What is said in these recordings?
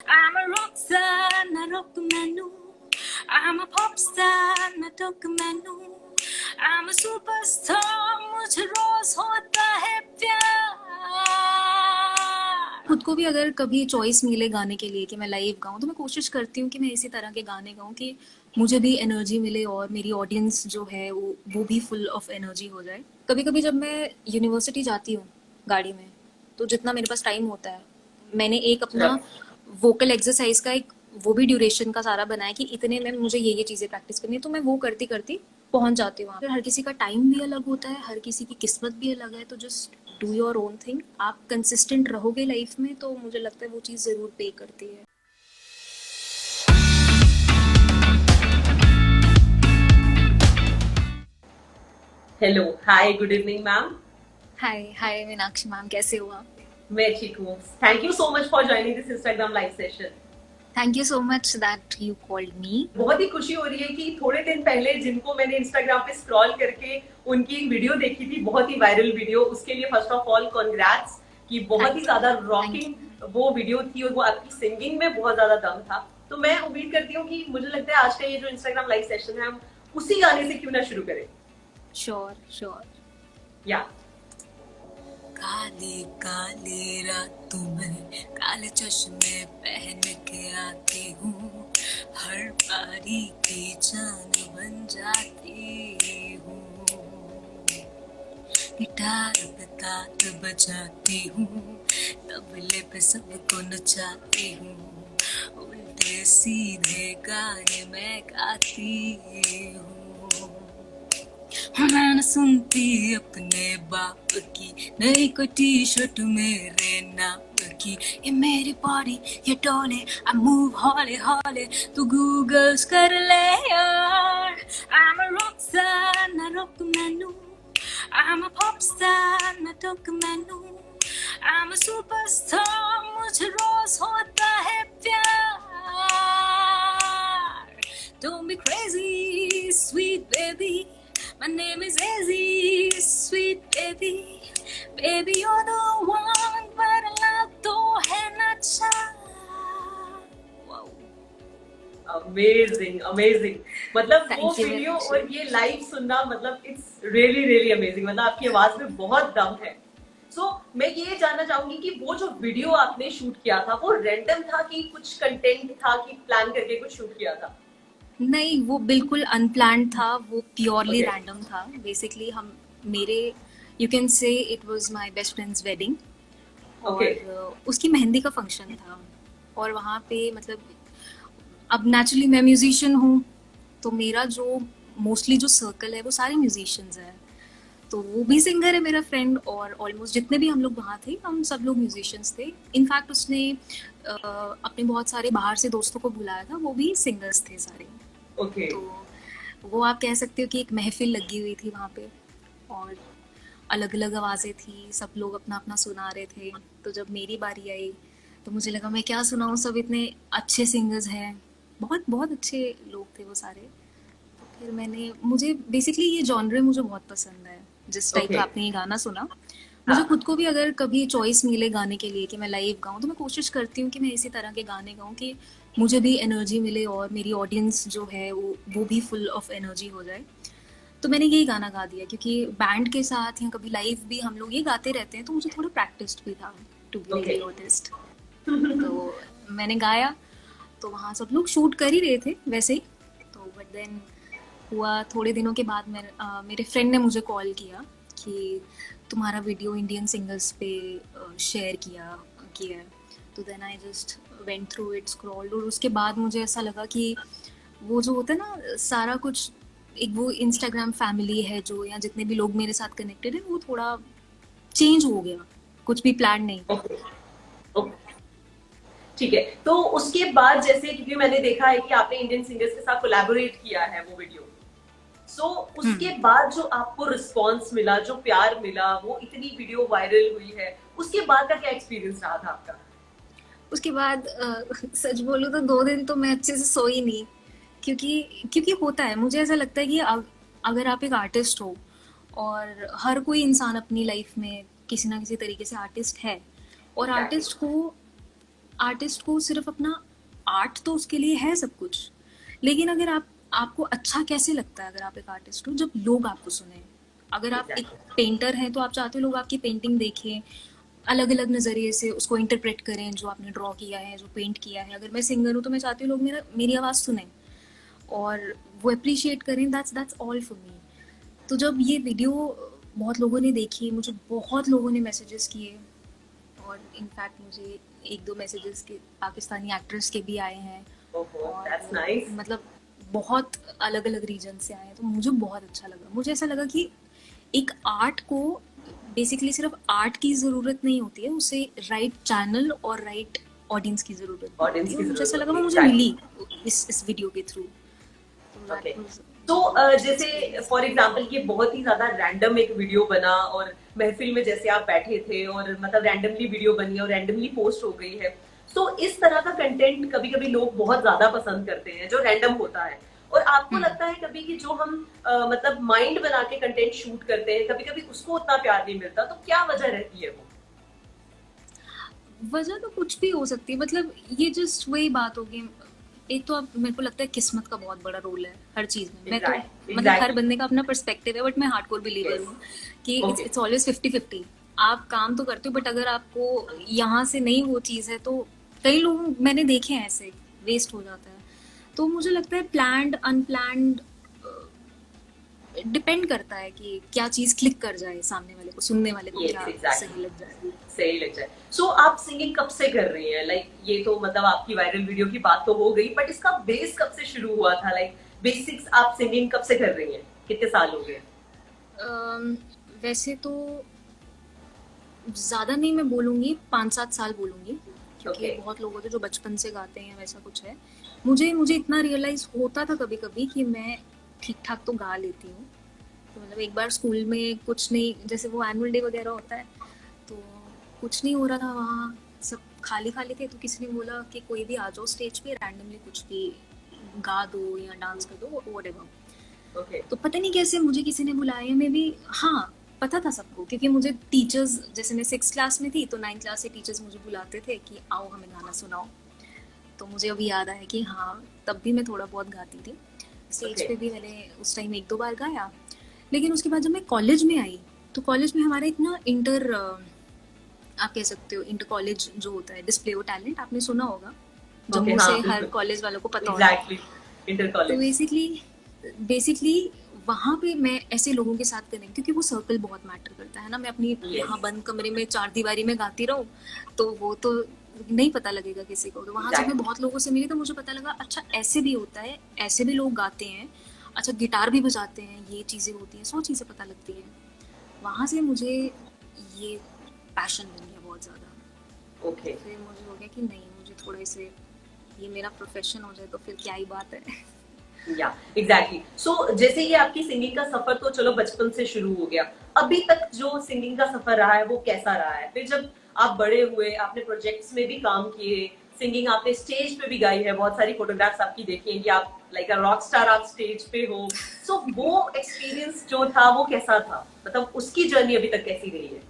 I'm a rock star, ना रोक मैनू. I'm a pop star, ना टोक मैनू. I'm a superstar, मुझे रोज होता है प्यार. खुद को भी अगर कभी चॉइस मिले गाने के लिए कि मैं लाइव गाऊं, तो मैं कोशिश करती हूँ कि मैं इसी तरह के गाने गाऊं कि मुझे भी एनर्जी मिले और मेरी ऑडियंस जो है वो भी फुल ऑफ एनर्जी हो जाए. कभी कभी जब मैं यूनिवर्सिटी जाती हूँ गाड़ी में, तो जितना मेरे पास टाइम होता है, मैंने एक अपना वोकल एक्सरसाइज का एक वो भी ड्यूरेशन का सारा बनाया कि इतने में मुझे ये चीज़ें प्रैक्टिस करनी है, तो मैं वो करती करती पहुंच जाती हूँ. फिर हर किसी का टाइम भी अलग होता है, हर किसी की किस्मत भी अलग है, तो just do your own thing. आप कंसिस्टेंट रहोगे लाइफ में तो मुझे लगता है वो चीज़ ज़रूर पे करती है. हेलो, हाय, गुड इवनिंग मैम. हाय हाय मीनाक्षी मैम, कैसे हो आप? मैं ठीक हूँ. Thank you so much for joining this Instagram live session. Thank you so much that you called me. बहुत ही खुशी हो रही है कि थोड़े दिन पहले जिनको मैंने इंस्टाग्राम पे स्क्रॉल करके उनकी एक वीडियो देखी थी, बहुत ही वायरल वीडियो, उसके लिए फर्स्ट ऑफ ऑल कॉन्ग्रेट्स कि बहुत ही ज्यादा रॉकिंग वो वीडियो थी और वो आपकी सिंगिंग में बहुत ज्यादा दम था. तो मैं उम्मीद करती हूँ कि मुझे लगता है आज का ये जो इंस्टाग्राम लाइव सेशन है, हम उसी गाने से क्यों ना शुरू करें. Sure sure. या काले काले रातों में काले चश्मे पहन के आती हूँ, हर बारी की जान बन जाती हूँ. गिटार पे तार बजाती हूँ, तबले पे सबको नचाती हूँ, उल्टे सीधे गाने मैं गाती हूँ. मैं न सुनती अपने बाप की, नई कोई टी शर्ट मेरे नाप की. ये मेरी बॉडी ये डोले, I move हौले हौले, तू गूगल्स कर ले यार. I'm a rock star, ना रोक मैनू. I'm a pop star, ना टोक मैनू. I'm a superstar, मुझे रोज होता है प्यार. Don't be crazy, sweet baby. My name is Izzy, sweet baby. Baby, you're the one, but love तो है ना चाह. Wow. Amazing amazing. मतलब Thank वो you, वीडियो Meenakshi. और ये लाइव सुनना, मतलब इट्स रियली रियली अमेजिंग. मतलब आपकी आवाज में बहुत दम है. सो मैं ये जानना चाहूंगी कि वो जो वीडियो आपने शूट किया था वो रैंडम था कि कुछ कंटेंट था कि प्लान करके कुछ शूट किया था. नहीं, वो बिल्कुल अनप्लान्ड था, वो प्योरली ओके. रैंडम था. बेसिकली हम मेरे you can say it was my best friend's wedding. Okay. और उसकी मेहंदी का फंक्शन था. और वहाँ पे मतलब अब नेचुरली मैं म्यूजिशियन हूँ, तो मेरा जो मोस्टली जो सर्कल है वो सारे म्यूजिशियंस हैं. तो वो भी सिंगर है मेरा फ्रेंड, और ऑलमोस्ट जितने भी हम लोग वहाँ थे हम सब लोग म्यूजिशियंस थे. इनफैक्ट उसने अपने बहुत सारे बाहर से दोस्तों को बुलाया था, वो भी सिंगर्स थे सारे. ओके. तो वो आप कह सकते हो कि एक महफिल लगी हुई थी वहाँ पे, और अलग अलग आवाज़ें थी, सब लोग अपना अपना सुना रहे थे. तो जब मेरी बारी आई तो मुझे लगा मैं क्या सुनाऊँ, सब इतने अच्छे सिंगर्स हैं, बहुत बहुत अच्छे लोग थे वो सारे. फिर मैंने मुझे बेसिकली ये जॉनर मुझे बहुत पसंद है, जिस टाइप ओके. का आपने ये गाना सुना. मुझे हाँ. खुद को भी अगर कभी चॉइस मिले गाने के लिए कि मैं लाइव गाऊं, तो मैं कोशिश करती हूँ कि मैं इसी तरह के गाने गाऊं कि मुझे भी एनर्जी मिले और मेरी ऑडियंस जो है वो भी फुल ऑफ एनर्जी हो जाए. तो मैंने यही गाना गा दिया, क्योंकि बैंड के साथ या कभी लाइव भी हम लोग ये गाते रहते हैं, तो मुझे थोड़ा प्रैक्टिस भी था, to be okay. Very honest. तो मैंने गाया, तो वहाँ सब लोग शूट कर ही रहे थे वैसे ही. तो बट देन हुआ थोड़े दिनों के बाद मेरे फ्रेंड ने मुझे कॉल किया कि तुम्हारा वीडियो इंडियन सिंगर्स पे शेयर किया किया है. तो then I just went through it, scrolled, और उसके बाद मुझे ऐसा लगा कि वो जो होता है ना सारा कुछ, एक वो इंस्टाग्राम फैमिली है जो, या जितने भी लोग मेरे साथ कनेक्टेड है, वो थोड़ा चेंज हो गया. कुछ भी प्लान नहीं. ओके. ओके. ठीक है. तो उसके बाद जैसे, क्योंकि मैंने देखा है कि आपने इंडियन सिंगर्स के साथ कोलैबोरेट किया है वो वीडियो, सो उसके बाद जो आपको रिस्पॉन्स मिला, जो प्यार मिला, वो इतनी वीडियो वायरल हुई है, उसके बाद का क्या एक्सपीरियंस रहा था आपका. उसके बाद सच बोलूँ तो 2 दिन तो मैं अच्छे से सोई नहीं, क्योंकि क्योंकि होता है, मुझे ऐसा लगता है कि अगर आप एक आर्टिस्ट हो, और हर कोई इंसान अपनी लाइफ में किसी ना किसी तरीके से आर्टिस्ट है, और एग्जैक्टली. आर्टिस्ट को आर्टिस्ट को सिर्फ अपना आर्ट तो उसके लिए है सब कुछ, लेकिन अगर आपको अच्छा कैसे लगता है अगर आप एक आर्टिस्ट हो, जब लोग आपको सुने। अगर आप एक एग्जैक्टली। पेंटर हैं तो आप चाहते हो लोग आपकी पेंटिंग देखें, अलग अलग नज़रिए से उसको इंटरप्रेट करें, जो आपने ड्रॉ किया है, जो पेंट किया है। अगर मैं सिंगर हूँ तो मैं चाहती हूँ लोग मेरी आवाज़ सुने और वो अप्रिशिएट करें। That's all for me. तो जब ये वीडियो बहुत लोगों ने देखी, मुझे बहुत लोगों ने मैसेजेस किए, और इनफैक्ट मुझे एक दो मैसेजेस के पाकिस्तानी एक्ट्रेस के भी आए हैं, ओहो, दैट्स और नाइस। मतलब बहुत अलग अलग रीजन से आए हैं। तो मुझे बहुत अच्छा लगा। मुझे ऐसा लगा कि एक आर्ट को बेसिकली सिर्फ आर्ट की ज़रूरत नहीं होती है, उसे राइट चैनल और राइट ऑडियंस की ज़रूरत भी होती ऑडियंस है, की और मुझे जरूरत ऐसा लगा होती वो है, मुझे एग्जैक्टली। मिली इस वीडियो के थ्रू। तो ओके। दैट वाज तो बहुत अच्छा जैसे एक्सपीरियंस। फॉर एग्जांपल ये बहुत ही ज्यादा रैंडम एक वीडियो बना, और महफिल में जैसे आप बैठे थे और मतलब रैंडमली वीडियो बनी और रैंडमली पोस्ट हो गई है। तो इस तरह का कंटेंट कभी कभी लोग बहुत ज्यादा पसंद करते हैं जो रैंडम होता है। और आपको लगता है कभी कि जो हम मतलब माइंड बना के कंटेंट शूट करते हैं, कभी कभी उसको उतना प्यार नहीं मिलता, तो क्या वजह रहती है वो? वजह तो कुछ भी हो सकती है, मतलब ये जस्ट वही बात होगी। एक तो अब मेरे को लगता है किस्मत का बहुत बड़ा रोल है हर चीज़ में। मैं तो मतलब हर एग्जैक्टली। बंदे का अपना पर्सपेक्टिव है, बट मैं हार्डकोर बिलीवर यस। हूँ कि इट्स ओके। It's always 50-50। आप काम तो करते हो, बट अगर आपको यहाँ से नहीं वो चीज़ है, तो कई लोग मैंने देखे हैं ऐसे वेस्ट हो जाता है। तो मुझे लगता है प्लान्ड अनप्लान्ड डिपेंड करता है कि क्या चीज़ क्लिक कर जाए सामने वाले को, सुनने वाले को यस, क्या एग्जैक्टली। सही लग जाए। सही लग जाए। सो आप सिंगिंग कब से कर रही हैं? लाइक ये तो मतलब आपकी वायरल वीडियो की बात तो हो गई, बट इसका बेस कब से शुरू हुआ था? लाइक बेसिक्स आप सिंगिंग कब से कर रही हैं? कितने साल हो गए? अम, वैसे तो ज़्यादा नहीं मैं बोलूँगी, 5-7 साल बोलूँगी, क्योंकि ओके। बहुत लोग होते हैं जो बचपन से गाते हैं, वैसा कुछ है। मुझे इतना रियलाइज़ होता था कभी-कभी कि मैं ठीक-ठाक तो गा लेती हूँ। तो मतलब एक बार स्कूल में कुछ नहीं, जैसे वो एनुअल डे वगैरह होता है, तो कुछ नहीं हो रहा था वहाँ, सब खाली-खाली थे, तो किसी ने बोला कि कोई भी आ जाओ स्टेज पे, रैंडमली कुछ भी गा दो या डांस कर दो, व्हाटएवर। ओके। तो पता नहीं कैसे मुझे किसी ने बुलाया, मैं भी, हाँ, पता था सबको, क्योंकि मुझे टीचर्स, जैसे मैं 6th क्लास में थी तो 9th क्लास से टीचर्स मुझे बुलाते थे कि आओ हमें गाना सुनाओ। तो मुझे अभी याद आया कि हाँ, तब भी मैं थोड़ा बहुत गाती थी। Stage okay. पे भी मैंने उस टाइम एक दो बार गाया। लेकिन उसके बाद जब मैं कॉलेज में आई, तो कॉलेज में हमारा एक ना आप कह सकते हो इंटर कॉलेज जो होता है, डिस्प्ले ऑफ टैलेंट, आपने सुना होगा, ओके, जम्मू हाँ से हर बिल्कुल। कॉलेज वालों को पता होता है। एग्जैक्टली। इंटर तो कॉलेज। बेसिकली वहाँ पे मैं ऐसे लोगों के साथ करें, क्योंकि वो सर्कल बहुत मैटर करता है ना। मैं अपनी यस। यहाँ बंद कमरे में चार दीवारी में गाती रहूँ तो वो तो नहीं पता लगेगा किसी को। तो वहाँ जब मैं एग्जैक्टली। बहुत लोगों से मिली तो मुझे पता लगा, अच्छा ऐसे भी होता है, ऐसे भी लोग गाते हैं, अच्छा गिटार भी बजाते हैं, ये चीज़ें होती हैं, 100 चीज़ें पता लगती हैं। वहाँ से मुझे ये पैशन बन गया बहुत ज़्यादा। ओके। तो फिर मुझे हो गया कि नहीं, मुझे थोड़ा इसे, ये मेरा प्रोफेशन हो जाए तो फिर क्या ही बात है। या एग्जैक्टली। सो जैसे ये आपकी सिंगिंग का सफर तो चलो बचपन से शुरू हो गया, अभी तक जो सिंगिंग का सफर रहा है वो कैसा रहा है? फिर जब आप बड़े हुए, आपने प्रोजेक्ट्स में भी काम किए, सिंगिंग आपने स्टेज पे भी गाई है, बहुत सारी फोटोग्राफ्स आपकी देखी हैं कि आप लाइक अ रॉक स्टार, आप स्टेज पे हो। सो वो एक्सपीरियंस जो था वो कैसा था? मतलब उसकी जर्नी अभी तक कैसी रही है?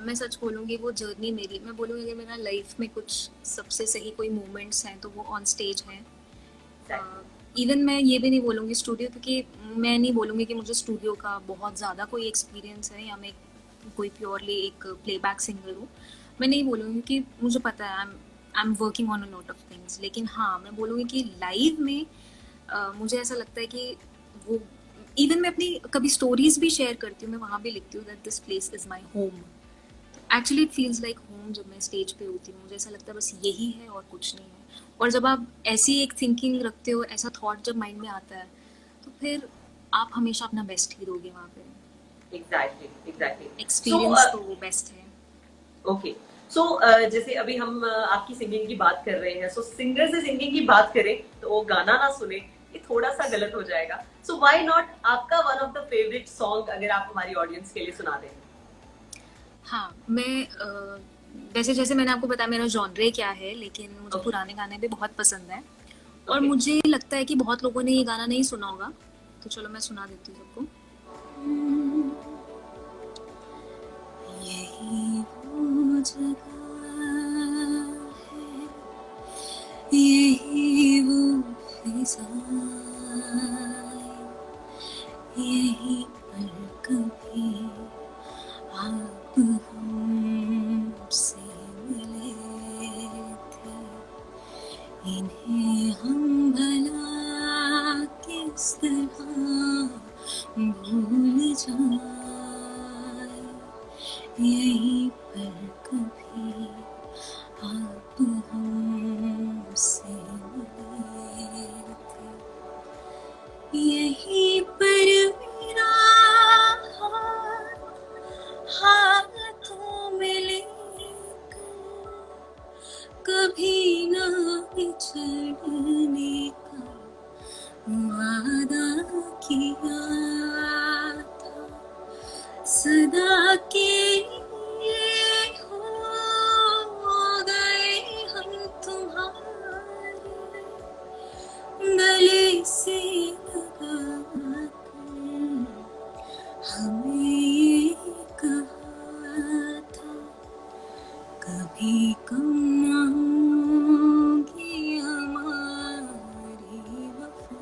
मैं सच बोलूँगी, वो जर्नी मेरी, मैं बोलूँगी अगर मेरा लाइफ में कुछ सबसे सही कोई मोमेंट्स हैं तो वो ऑन स्टेज हैं। एग्जैक्टली। इवन मैं ये भी नहीं बोलूँगी स्टूडियो, क्योंकि मैं नहीं बोलूँगी कि मुझे स्टूडियो का बहुत ज़्यादा कोई एक्सपीरियंस है, या मैं कोई प्योरली एक प्लेबैक सिंगर हूँ। मैं नहीं बोलूँगी कि मुझे पता है, I am working on a lot of things. लेकिन हाँ, मैं बोलूँगी कि लाइव में मुझे ऐसा लगता है कि वो, इवन मैं अपनी कभी स्टोरीज भी शेयर करती हूँ, मैं वहाँ भी लिखती हूँ that this place is my home. Actually it feels like home. जब मैं स्टेज पे होती हूँ मुझे ऐसा लगता है बस यही है और कुछ नहीं है। और जब आप ऐसी एक थिंकिंग रखते हो, ऐसा थॉट जब माइंड में आता है, तो फिर आप हमेशा अपना बेस्ट ही दोगे वहाँ पे। एग्जैक्टली। एग्जैक्टली। सो एक्सपीरियंस तो वो बेस्ट है। ओके। सो जैसे अभी हम आपकी सिंगिंग की बात कर रहे हैं, सो सिंगर से सिंगिंग की बात करें तो वो गाना ना सुने, ये थोड़ा सा गलत हो जाएगा। सो व्हाई नॉट आपका one of the favourite song अगर आप हमारी ऑडियंस के लिए सुना दें? हाँ, मैं वैसे जैसे मैंने आपको बताया मेरा जॉनरे क्या है, लेकिन मुझे ओके। पुराने गाने भी बहुत पसंद हैं। और ओके। मुझे लगता है कि बहुत लोगों ने ये गाना नहीं सुना होगा, तो चलो मैं सुना देती हूँ सबको। यही वो जगह यही वो फिजाएं, यही पर कभी आप हमसे मिले थे, इन्हें हम भला किस तरह भूल जाए, यही पर कभी आप हमसे मिले थे, यही पर मेरा हाथ हाथों में लेकर कभी ना बिछड़ने का वादा किया था, सदा के लिए हो गए हम तुम्हारे, गले से लगा कर हमें ये कहा था, कभी कम ना होगी हमारी वफा,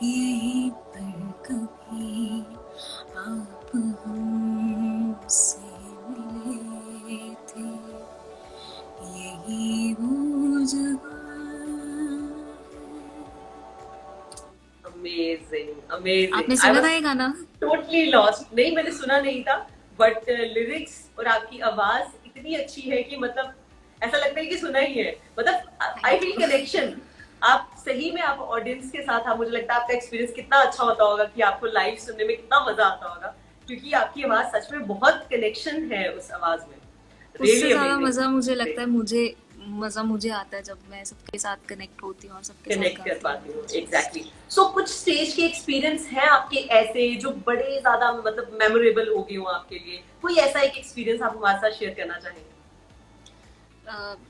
यही पर कभी आप हमसे मिले थे, यही वो जगह अमेजिंग अमेजिंग। आपने सुना था ये गाना? Totally lost. नहीं, मैंने सुना नहीं था, बट लिरिक्स और आपकी आवाज इतनी अच्छी है कि मतलब ऐसा लगता है कि सुना ही है। मतलब आई फील कनेक्शन। आप सही में आप ऑडियंस के साथ, आप मुझे लगता है आपका एक्सपीरियंस कितना अच्छा होता होगा कि आपको लाइव सुनने में कितना मजा आता होगा, क्योंकि आपकी आवाज सच में बहुत कनेक्शन है उस आवाज में। उससे ज्यादा मजा मुझे लगता है मुझे आता है जब मैं सबके साथ कनेक्ट होती हूँ और सबके साथ कनेक्ट कर पाती हूँ। एग्जैक्टली। सो कुछ स्टेज के एक्सपीरियंस हैं आपके ऐसे जो बड़े ज्यादा मतलब मेमोरेबल हो गए हो आपके लिए? कोई ऐसा एक एक्सपीरियंस आप हमारे साथ शेयर करना चाहेंगे?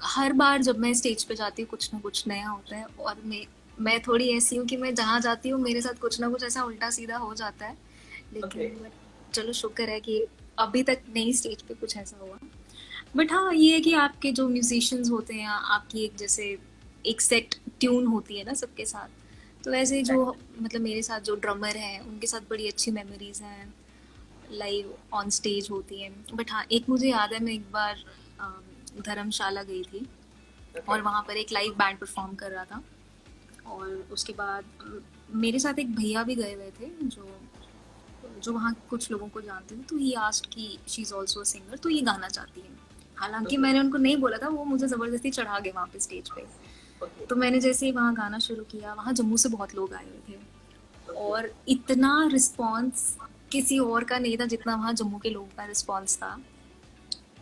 हर बार जब मैं स्टेज पे जाती हूँ कुछ ना कुछ नया होता है, और मैं थोड़ी ऐसी हूँ कि मैं जहाँ जाती हूँ मेरे साथ कुछ ना कुछ ऐसा उल्टा सीधा हो जाता है, लेकिन but चलो शुक्र है कि अभी तक नहीं स्टेज पे कुछ ऐसा हुआ। बट हाँ, ये है कि आपके जो म्यूजिशियंस होते हैं, आपकी एक जैसे एक सेट ट्यून होती है ना सबके साथ, तो वैसे जो मतलब मेरे साथ जो ड्रमर हैं उनके साथ बड़ी अच्छी मेमोरीज हैं, लाइव ऑन स्टेज होती है। बट हाँ, एक मुझे याद है, मैं एक बार धर्मशाला गई थी और वहाँ पर एक लाइव बैंड परफॉर्म कर रहा था, और उसके बाद मेरे साथ एक भैया भी गए हुए थे जो जो वहाँ कुछ लोगों को जानते थे, तो ही आस्क्ड कि she is also a singer, तो ये गाना चाहती है। हालांकि मैंने उनको नहीं बोला था, वो मुझे ज़बरदस्ती चढ़ा गए वहाँ पे स्टेज पे। तो मैंने जैसे ही वहाँ गाना शुरू किया, वहाँ जम्मू से बहुत लोग आए हुए थे, और इतना रिस्पॉन्स किसी और का नहीं था जितना वहाँ जम्मू के लोगों का रिस्पॉन्स था।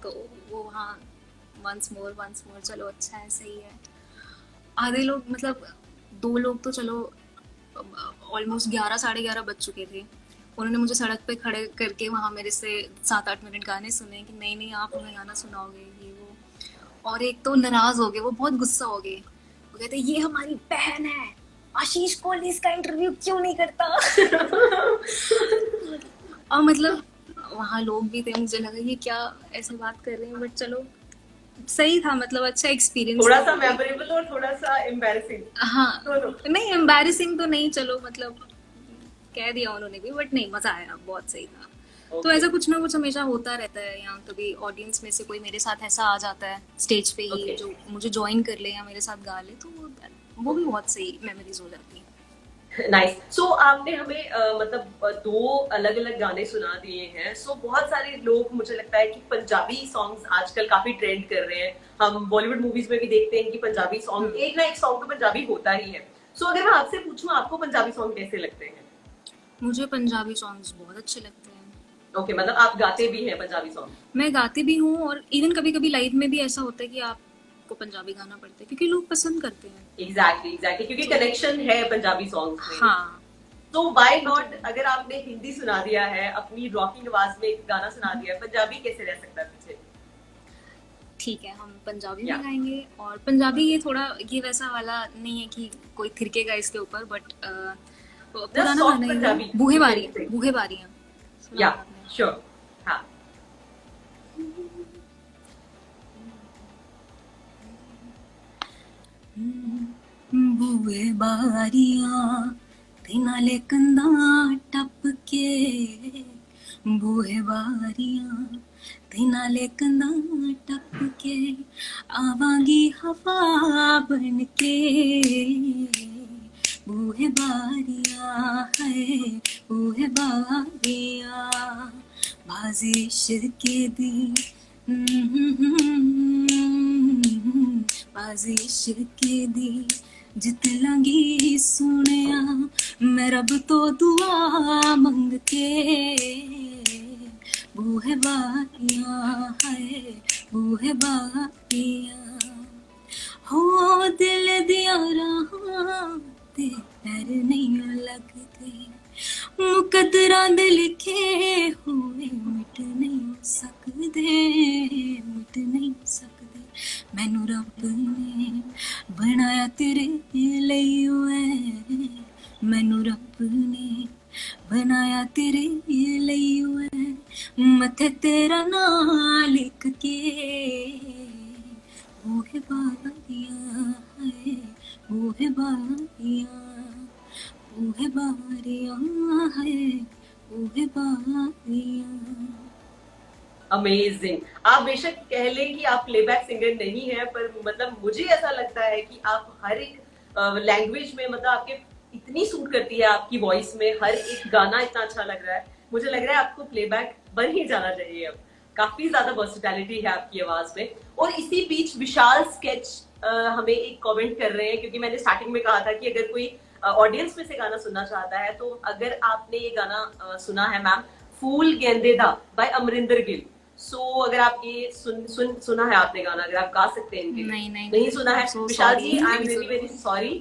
तो वो वहाँ वंस मोर, चलो अच्छा है, सही है। आधे लोग मतलब 2 लोग तो चलो ऑलमोस्ट 11 साढ़े 11 बज चुके थे, उन्होंने मुझे सड़क पे खड़े करके वहाँ मेरे से 7-8 मिनट गाने सुने कि नहीं नहीं आप हमें गाना सुनाओगे, ये वो। और एक तो नाराज हो गए, वो बहुत गुस्सा हो गए, वो कहते ये हमारी बहन है, आशीष कोहली इसका इंटरव्यू क्यों नहीं करता। और मतलब वहाँ लोग भी थे, मुझे लगा ये क्या ऐसे बात कर रहे हैं, बट चलो सही था, मतलब अच्छा एक्सपीरियंस। थोड़ा सा मेमोरेबल और थोड़ा सा एम्बैरेसिंग। हाँ, नहीं एम्बैरेसिंग तो नहीं, चलो मतलब कह दिया उन्होंने भी, बट नहीं मजा आया, बहुत सही था। तो ऐसा कुछ ना कुछ हमेशा होता रहता है, या कभी ऑडियंस में से कोई मेरे साथ ऐसा आ जाता है स्टेज पे ही जो मुझे ज्वाइन कर ले या मेरे साथ गा ले, तो वो भी बहुत सही मेमोरीज हो जाती है। नाइस। सो आपने हमें मतलब 2 अलग अलग गाने सुना दिए हैं। सो बहुत सारे लोग, मुझे लगता है कि पंजाबी सॉन्ग्स आजकल काफी ट्रेंड कर रहे हैं। हम बॉलीवुड मूवीज में भी देखते हैं कि पंजाबी सॉन्ग एक ना एक सॉन्ग तो पंजाबी होता ही है। सो अगर मैं आपसे पूछूं आपको पंजाबी सॉन्ग कैसे लगते हैं? मुझे पंजाबी सॉन्ग्स बहुत अच्छे लगते हैं। ओके, मतलब आप गाते भी हैं पंजाबी सॉन्ग? मैं गाती भी हूँ, और इवन कभी कभी लाइव में भी ऐसा होता है कि आपको पंजाबी गाना पड़ता है क्योंकि लोग पसंद करते हैं। एग्जैक्टली, क्योंकि कनेक्शन है पंजाबी सॉन्ग्स में। हाँ, तो व्हाई नॉट, अगर आपने हिंदी सुना दिया है, अपनी रॉकिंग आवाज में एक गाना सुना दिया है, पंजाबी कैसे रह सकता है पीछे? ठीक है, हम पंजाबी में गाएंगे। और पंजाबी ये थोड़ा ये वैसा वाला नहीं है कि कोई थिरकेगा इसके ऊपर, बट पुराना गाना है, बूहे बारियां। या श्योर। हाँ, बूहे बारियां ते नाले कंधां टप के, बूहे बारियां ते नाले कंधां टप के, आवांगी हवा बन के, बूहे बारियां है बूहे बारियां, बाजी इश्क दी बाजी इश्क दी जित लंगी सुनिया, मैं रब तो दुआ मंग के, बूहे बारियां है बूहे बारियां, हो दिल दिया राहां ते पैर नहीं लगदे, मुकद्दरां दे लिखे हुए मिट नहीं सकदे, मिट नहीं सकदे, मैनू रब ने बनाया तेरे ਲਈ है, मैनू रब ने बनाया तेरे ਲਈ है, मथे तेरा नाम लिख के, बूहे बारियां है बूहे बारियां, बूहे बारियां है बूहे बारियां। अमेजिंग। आप बेशक कह लें कि आप प्लेबैक सिंगर नहीं है, पर मतलब मुझे ऐसा लगता है कि आप हर एक लैंग्वेज में, मतलब आपके इतनी सूट करती है आपकी वॉइस में, हर एक गाना इतना अच्छा लग रहा है, मुझे लग रहा है आपको प्लेबैक बन ही जाना चाहिए अब। काफी ज्यादा वर्सेटैलिटी है आपकी आवाज में। और इसी बीच विशाल स्केच हमें एक कमेंट कर रहे हैं, क्योंकि मैंने स्टार्टिंग में कहा था कि अगर कोई ऑडियंस में से गाना सुनना चाहता है, तो अगर आपने ये गाना सुना है मैम, फूल गेंदेदा बाय अमरिंदर गिल, अगर आप ये सुना है आपने गाना, अगर आप गा सकते हैं इनके लिए। नहीं सुना है so विशाल sorry. जी, I am very very sorry,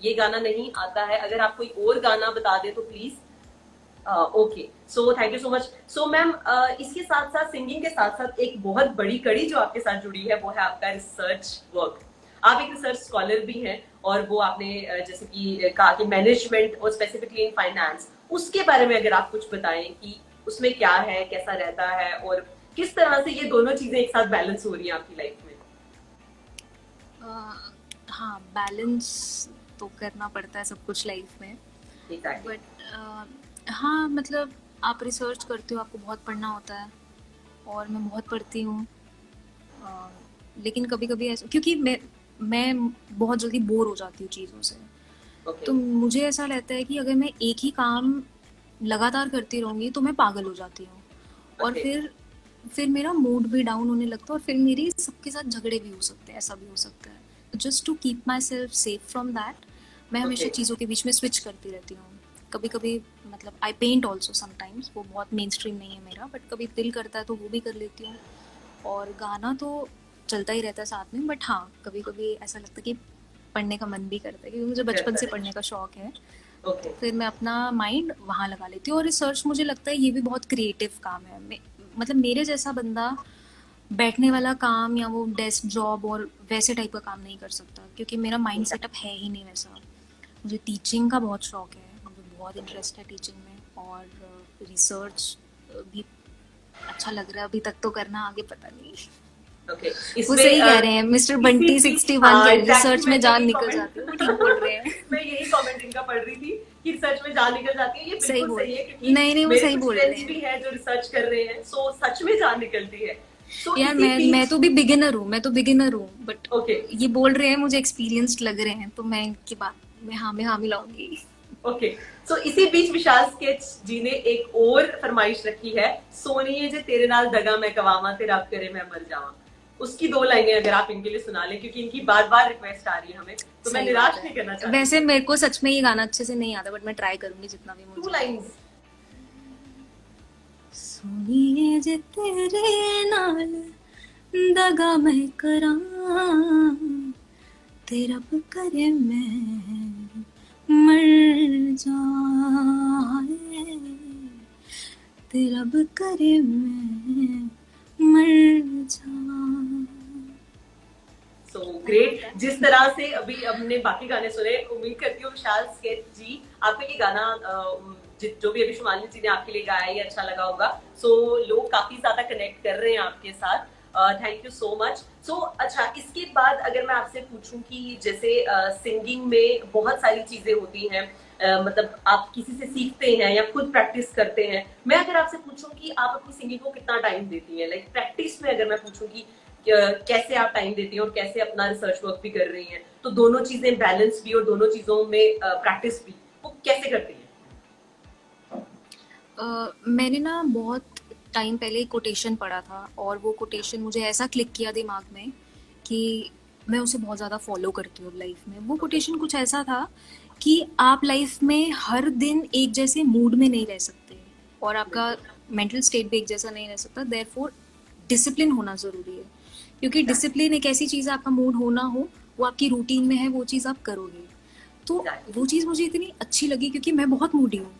ये गाना नहीं आता है। अगर आप कोई और गाना बता दे तो please. Okay, so thank you so much. So ma'am, इसके साथ साथ, सिंगिंग के साथ साथ, एक बहुत बड़ी कड़ी जो आपके साथ जुड़ी है वो है आपका रिसर्च वर्क। आप एक रिसर्च स्कॉलर भी हैं, और वो आपने जैसे कि कहा कि मैनेजमेंट और स्पेसिफिकली इन फाइनेंस, उसके बारे में अगर आप कुछ बताएं कि उसमें क्या है, कैसा रहता है, और किस तरह से ये दोनों चीजें एक साथ बैलेंस हो रही हैं आपकी लाइफ में। हाँ, बैलेंस तो करना पड़ता है सब कुछ लाइफ में, बट हाँ, मतलब आप रिसर्च करते हो, आपको बहुत पढ़ना होता है, और मैं बहुत पढ़ती हूँ, लेकिन कभी कभी ऐसा, क्योंकि मैं बहुत जल्दी बोर हो जाती हूँ चीज़ों से, तो मुझे ऐसा लगता है कि अगर मैं एक ही काम लगातार करती रहूँगी तो मैं पागल हो जाती हूँ, और फिर मेरा मूड भी डाउन होने लगता है, और फिर मेरी सबके साथ झगड़े भी हो सकते हैं, ऐसा भी हो सकता है। Just to keep myself safe from that, मैं हमेशा चीज़ों के बीच में स्विच करती रहती हूँ। कभी कभी मतलब आई पेंट ऑल्सो समटाइम्स, वो बहुत मेन स्ट्रीम नहीं है मेरा, बट कभी दिल करता है तो वो भी कर लेती हूँ, और गाना तो चलता ही रहता है साथ में। बट हाँ, कभी कभी ऐसा लगता है कि पढ़ने का मन भी करता है, क्योंकि मुझे बचपन से पढ़ने का शौक है, फिर मैं अपना माइंड वहाँ लगा लेती हूँ। और रिसर्च, मुझे लगता है ये भी बहुत क्रिएटिव काम है। मतलब मेरे जैसा बंदा बैठने वाला काम या वो डेस्क जॉब और वैसे टाइप का काम नहीं कर सकता, क्योंकि मेरा माइंड सेटअप है ही नहीं वैसा। मुझे टीचिंग का बहुत शौक है, मुझे बहुत इंटरेस्ट है टीचिंग में, और रिसर्च भी अच्छा लग रहा है अभी तक तो करना, आगे पता नहीं। वो सही कह रहे हैं मिस्टर बंटी 61 के, रिसर्च में जान निकल जाती है, वो ठीक बोल रहे हैं। मैं यही कमेंट इनका पढ़ रही थी कि रिसर्च में जान निकल जाती है, ये बिल्कुल सही है, क्योंकि नहीं वो सही बोल रहे हैं, भी है जो रिसर्च कर रहे हैं, सो सच में जान निकलती है। यार मैं तो भी बिगिनर हूँ, बट ये बोल रहे हैं, मुझे एक्सपीरियंस्ड लग रहे हैं, तो मैं इनकी बात में हाँ मिलाऊंगी। ओके, सो इसी बीच विशाल स्केच जी ने एक और फरमाइश रखी है, सोनिए जे तेरे नाल दगा मैं कवामा ते रब करे मैं मर जावा। उसकी 2 लाइनें अगर आप इनके लिए सुना लें, क्योंकि इनकी बार-बार रिक्वेस्ट आ रही है हमें, तो मैं निराश नहीं करना चाहती। वैसे मेरे को सच में ये गाना अच्छे से नहीं आता, बट मैं ट्राई करूंगी जितना भी मुझे। 2 लाइंस। सोनिए जे तेरे नाल दगा मैं करा ते रब करे मैं मर जाए, ते रब करे मैं मर जाए। So great. जिस तरह से अभी हमने बाकी गाने सुने, उम्मीद करती हूँ विशाल स्केच जी आपको ये गाना जो भी अभी शुमाली जी ने आपके लिए गाया, ये अच्छा लगा होगा। सो लोग काफी ज्यादा कनेक्ट कर रहे हैं आपके साथ। Thank you so much. So अच्छा, इसके बाद अगर मैं आपसे पूछूं कि जैसे सिंगिंग में बहुत सारी चीजें होती हैं, मतलब आप किसी से सीखते हैं या खुद प्रैक्टिस करते हैं। मैं अगर आपसे पूछूं कि आप अपनी सिंगिंग को कितना टाइम देती हैं, लाइक प्रैक्टिस में अगर मैं पूछूं कि कैसे आप टाइम देती हैं और कैसे अपना रिसर्च वर्क भी कर रही हैं, तो दोनों चीजें बैलेंस भी और दोनों चीजों में प्रैक्टिस भी, वो कैसे करती हैं? मैंने ना बहुत टाइम पहले एक कोटेशन पढ़ा था और वो कोटेशन मुझे ऐसा क्लिक किया दिमाग में कि मैं उसे बहुत ज़्यादा फॉलो करती हूँ लाइफ में। वो कोटेशन कुछ ऐसा था कि आप लाइफ में हर दिन एक जैसे मूड में नहीं रह सकते और आपका मेंटल स्टेट भी एक जैसा नहीं रह सकता। देयरफॉर डिसिप्लिन होना ज़रूरी है, क्योंकि डिसिप्लिन एक ऐसी चीज़ है, आपका मूड हो ना हो वो आपकी रूटीन में है, वो चीज़ आप करोगे। तो वो चीज़ मुझे इतनी अच्छी लगी क्योंकि मैं बहुत मूडी हूँ।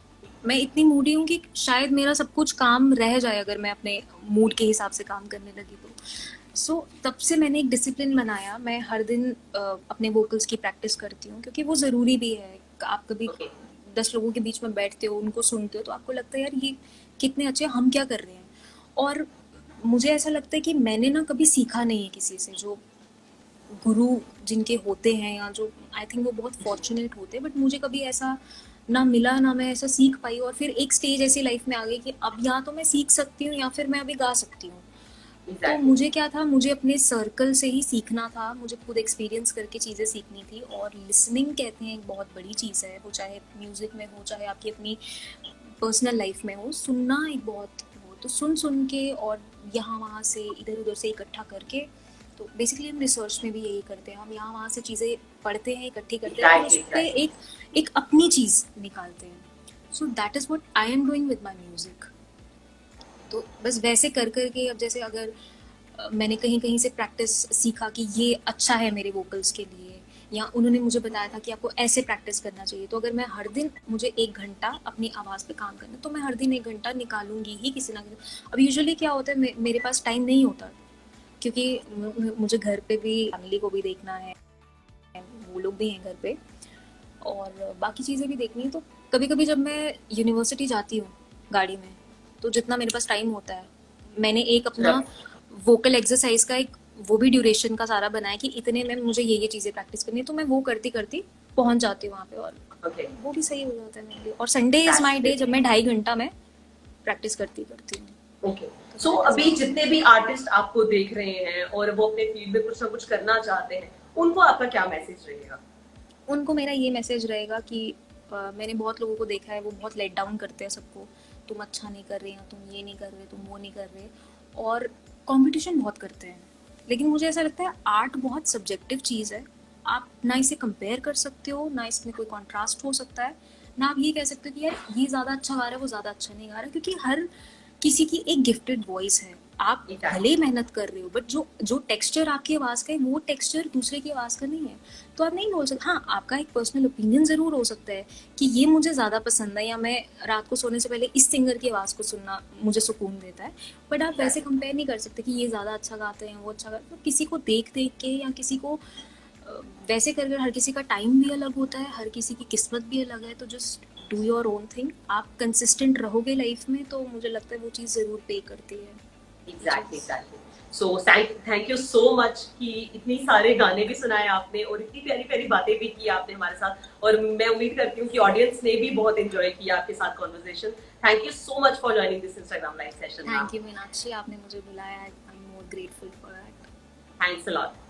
मैं इतनी मूडी हूँ कि शायद मेरा सब कुछ काम रह जाए अगर मैं अपने मूड के हिसाब से काम करने लगी तो। तब से मैंने एक डिसिप्लिन बनाया। मैं हर दिन अपने वोकल्स की प्रैक्टिस करती हूँ क्योंकि वो ज़रूरी भी है। आप कभी ओके। 10 लोगों के बीच में बैठते हो, उनको सुनते हो तो आपको लगता है यार ये कितने अच्छे हैं, हम क्या कर रहे हैं। और मुझे ऐसा लगता है कि मैंने ना कभी सीखा नहीं है किसी से। जो गुरु जिनके होते हैं या जो आई थिंक वो बहुत फॉर्चुनेट होते हैं, बट मुझे कभी ऐसा ना मिला, ना मैं ऐसा सीख पाई। और फिर एक स्टेज ऐसी लाइफ में आ गई कि अब या तो मैं सीख सकती हूँ या फिर मैं अभी गा सकती हूँ। तो एग्जैक्टली। मुझे क्या था, मुझे अपने सर्कल से ही सीखना था, मुझे खुद एक्सपीरियंस करके चीज़ें सीखनी थी। और लिसनिंग कहते हैं एक बहुत बड़ी चीज़ है, वो चाहे म्यूज़िक में हो चाहे आपकी अपनी पर्सनल लाइफ में हो। सुनना एक बहुत वो, तो सुन सुन के और यहाँ वहाँ से इधर उधर से इकट्ठा करके, तो बेसिकली हम रिसर्च में भी यही करते हैं। हम यहाँ वहाँ से चीज़ें पढ़ते हैं, इकट्ठी करते हैं, फिर उस एग्जैक्टली। पर एग्जैक्टली। एक अपनी चीज़ निकालते हैं। So that is what I am doing with my music. तो बस वैसे कर कर के अब जैसे अगर मैंने कहीं कहीं से प्रैक्टिस सीखा कि ये अच्छा है मेरे वोकल्स के लिए, या उन्होंने मुझे बताया था कि आपको ऐसे प्रैक्टिस करना चाहिए, तो अगर मैं हर दिन मुझे 1 घंटा अपनी आवाज़ पे काम करना, तो मैं हर दिन 1 घंटा निकालूंगी ही किसी ना किसी। अब यूजुअली क्या होता है, मेरे पास टाइम नहीं होता क्योंकि मुझे घर पे भी फैमिली को भी देखना है, वो लोग भी हैं घर पे और बाकी चीज़ें भी देखनी है। तो कभी कभी जब मैं यूनिवर्सिटी जाती हूँ गाड़ी में, तो जितना मेरे पास टाइम होता है, मैंने एक अपना वोकल एक्सरसाइज का एक वो भी ड्यूरेशन का सारा बनाया कि इतने में मुझे ये चीज़ें प्रैक्टिस करनी है, तो मैं वो करती करती पहुंच जाती हूँ वहाँ पे और ओके। वो भी सही हो जाता है मेरे लिए। और संडे इज़ माई डे जब मैं 2.5 घंटा मैं प्रैक्टिस करती हूँ। ओके। सो अभी जितने भी आर्टिस्ट आपको देख रहे हैं और वो अपने फील्ड में कुछ ना कुछ करना चाहते हैं, उनको आपका क्या मैसेज रहेगा? उनको मेरा ये मैसेज रहेगा कि मैंने बहुत लोगों को देखा है, वो बहुत लेट डाउन करते हैं सबको, तुम अच्छा नहीं कर रहे हैं, तुम ये नहीं कर रहे, तुम वो नहीं कर रहे, और कंपटीशन बहुत करते हैं। लेकिन मुझे ऐसा लगता है आर्ट बहुत सब्जेक्टिव चीज़ है। आप ना इसे कंपेयर कर सकते हो, ना इसमें कोई कॉन्ट्रास्ट हो सकता है, ना आप ये कह सकते हो कि यार ये ज़्यादा अच्छा गा रहा है, वो ज़्यादा अच्छा नहीं गा रहा है, क्योंकि हर किसी की एक गिफ्टेड वॉइस है। आप भले ही मेहनत कर रहे हो, बट जो जो टेक्सचर आपकी आवाज़ का है वो टेक्सचर दूसरे की आवाज़ का नहीं है। तो आप नहीं बोल सकते। हाँ, आपका एक पर्सनल ओपिनियन ज़रूर हो सकता है कि ये मुझे ज़्यादा पसंद है, या मैं रात को सोने से पहले इस सिंगर की आवाज़ को सुनना मुझे सुकून देता है। बट आप वैसे कंपेयर नहीं कर सकते कि ये ज़्यादा अच्छा गाते हैं, वो अच्छा गाते हैं। तो किसी को देख देख के या किसी को वैसे कर कर, हर किसी का टाइम भी अलग होता है, हर किसी की किस्मत भी अलग है। तो just do your own thing. आप कंसिस्टेंट रहोगे लाइफ में तो मुझे लगता है वो चीज़ ज़रूर पे करती है। Exactly. Exactly. So thank you so much कि इतनी सारे गाने भी सुनाए आपने और इतनी प्यारी प्यारी बातें भी की आपने हमारे साथ, और मैं उम्मीद करती हूँ कि ऑडियंस ने भी बहुत एंजॉय किया आपके साथ conversation. Thank you so much for joining this Instagram live session. Thank you Meenakshi, आपने मुझे बुलाया। I am more grateful for that. Thanks a lot.